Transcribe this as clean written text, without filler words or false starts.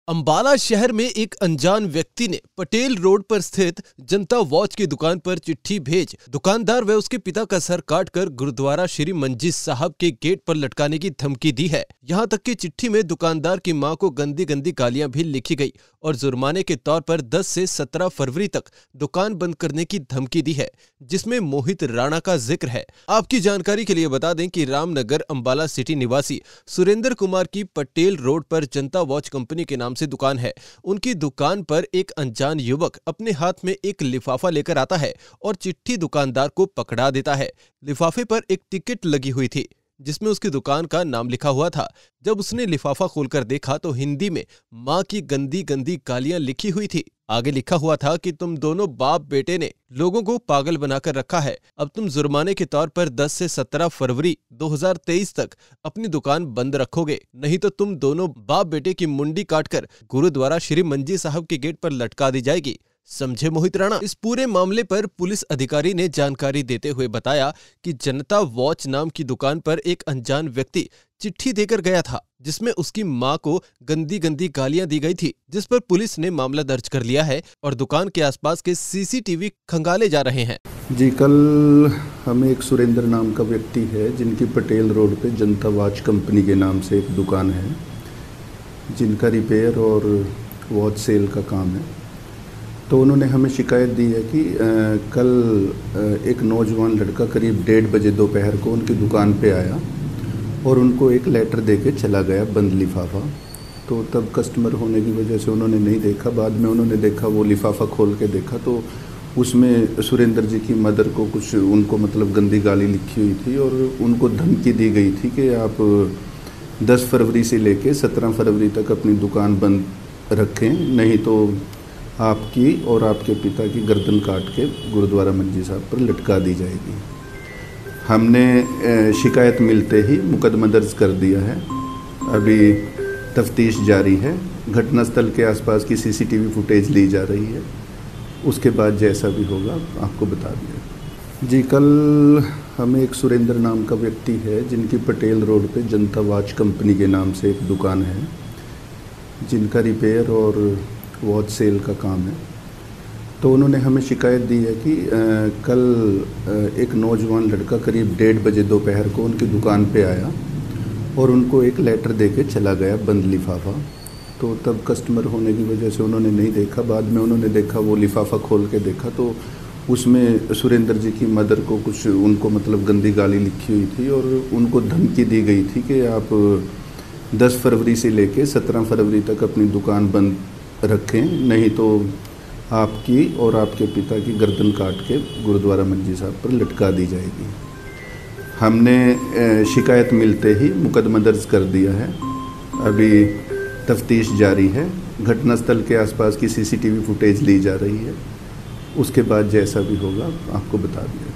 अंबाला शहर में एक अनजान व्यक्ति ने पटेल रोड पर स्थित जनता वॉच की दुकान पर चिट्ठी भेज दुकानदार व उसके पिता का सर काटकर गुरुद्वारा श्री मंजी साहब के गेट पर लटकाने की धमकी दी है। यहां तक कि चिट्ठी में दुकानदार की मां को गंदी गंदी गालियां भी लिखी गई और जुर्माने के तौर पर 10 से 17 फरवरी तक दुकान बंद करने की धमकी दी है, जिसमें मोहित राणा का जिक्र है। आपकी जानकारी के लिए बता दें कि रामनगर अंबाला सिटी निवासी सुरेंद्र कुमार की पटेल रोड पर जनता वॉच कंपनी के नाम से दुकान है। उनकी दुकान पर एक अनजान युवक अपने हाथ में एक लिफाफा लेकर आता है और चिट्ठी दुकानदार को पकड़ा देता है। लिफाफे पर एक टिकट लगी हुई थी जिसमें उसकी दुकान का नाम लिखा हुआ था। जब उसने लिफाफा खोलकर देखा तो हिंदी में माँ की गंदी गंदी गालियां लिखी हुई थी। आगे लिखा हुआ था कि तुम दोनों बाप बेटे ने लोगों को पागल बनाकर रखा है। अब तुम जुर्माने के तौर पर 10 से 17 फरवरी 2023 तक अपनी दुकान बंद रखोगे, नहीं तो तुम दोनों बाप बेटे की मुंडी काटकर गुरुद्वारा श्री मंजी साहब के गेट पर लटका दी जाएगी। समझे मोहित राणा। इस पूरे मामले पर पुलिस अधिकारी ने जानकारी देते हुए बताया कि जनता वॉच नाम की दुकान पर एक अनजान व्यक्ति चिट्ठी देकर गया था जिसमें उसकी मां को गंदी गंदी गालियां दी गई थी, जिस पर पुलिस ने मामला दर्ज कर लिया है और दुकान के आसपास के सीसीटीवी खंगाले जा रहे हैं। जी, कल हमें एक सुरेंद्र नाम का व्यक्ति है जिनकी पटेल रोड पे जनता वॉच कंपनी के नाम से एक दुकान है, जिनका रिपेयर और वॉच सेल का काम है। तो उन्होंने हमें शिकायत दी है कि कल एक नौजवान लड़का करीब 1:30 बजे दोपहर को उनकी दुकान पे आया और उनको एक लेटर देके चला गया, बंद लिफाफा। तो तब कस्टमर होने की वजह से उन्होंने नहीं देखा। बाद में उन्होंने देखा, वो लिफाफा खोल के देखा तो उसमें सुरेंद्र जी की मदर को कुछ उनको मतलब गंदी गाली लिखी हुई थी और उनको धमकी दी गई थी कि आप 10 फरवरी से लेके 17 फरवरी तक अपनी दुकान बंद रखें, नहीं तो आपकी और आपके पिता की गर्दन काट के गुरुद्वारा मंजी साहब पर लटका दी जाएगी। हमने शिकायत मिलते ही मुकदमा दर्ज कर दिया है। अभी तफ्तीश जारी है। घटनास्थल के आसपास की सीसीटीवी फुटेज ली जा रही है। उसके बाद जैसा भी होगा आपको बता दिया। जी, कल हमें एक सुरेंद्र नाम का व्यक्ति है जिनकी पटेल रोड पे जनता वॉच कंपनी के नाम से एक दुकान है, जिनका रिपेयर और वॉच सेल का काम है। तो उन्होंने हमें शिकायत दी है कि कल एक नौजवान लड़का करीब 1:30 बजे दोपहर को उनकी दुकान पे आया और उनको एक लेटर देके चला गया, बंद लिफाफा। तो तब कस्टमर होने की वजह से उन्होंने नहीं देखा। बाद में उन्होंने देखा, वो लिफाफा खोल के देखा तो उसमें सुरेंद्र जी की मदर को कुछ उनको मतलब गंदी गाली लिखी हुई थी और उनको धमकी दी गई थी कि आप 10 फरवरी से लेके 17 फरवरी तक अपनी दुकान बंद रखें, नहीं तो आपकी और आपके पिता की गर्दन काट के गुरुद्वारा मंजी साहब पर लटका दी जाएगी। हमने शिकायत मिलते ही मुकदमा दर्ज कर दिया है। अभी तफ्तीश जारी है। घटनास्थल के आसपास की सीसीटीवी फुटेज ली जा रही है। उसके बाद जैसा भी होगा आपको बता दिया।